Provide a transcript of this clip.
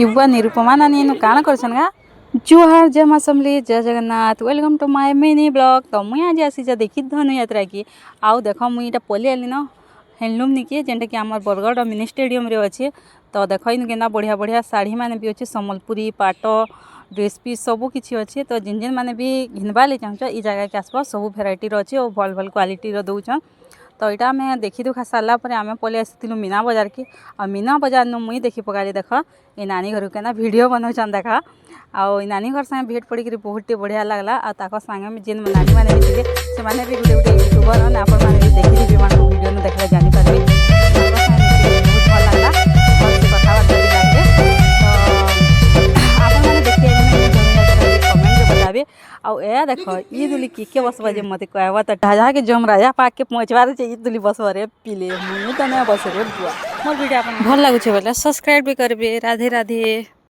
युवा निरुपमा नानी एनु काना करछन गा जुहार जय मां समली जय Jagannath welcome to my mini blog. तो मुई आज आसी जा देखी धनु यात्रा की आउ देख मुई इटा पली आली न हैंडलूम निके जेनटा कि आमर बरगढ़ मिनी स्टेडियम रे अच्छे। तो देख इन केना बढ़िया बढ़िया शाढ़ी मैंने भी अच्छे सम्बलपुरी पाट ड्रेस पीस सबू किसी अच्छे। तो जिन जिन मैंने भी घिनवा ले चाहूँ ई जगह के आसपास सब भेराइटी अच्छे और भल भल क्वालिटी दौन। तो यहाँ आम देखी दुखा सारा आम पलि आसलु मीना बजार की आ मीना बजार नु मुई देखी पकाली देख ये नानी घर के वीडियो बनाऊन देख आउ नानी घर संगे भेट पड़ी बहुत बढ़िया लगला। आ संगे जेन नानी मैंने भी थे से मैंने भी गोटे गोटे यूट्यूबर ने आपण मैंने भी देखी वीडियो देखा जानीपारे बहुत भल लगला और से कथबार्ता भी लगे। तो आप देखिए कमेंट बताबे आउ ए देख ई दुली के बसवा जे मत कहवा तो ढाजा के जम राजा पाक के पहुँचवार चाहिए दुली बसवा रे पिले मुझे तो नहीं बस रे बुआ मोर वीडियो भल लगुचे बोले सब्सक्राइब भी करबे। राधे राधे।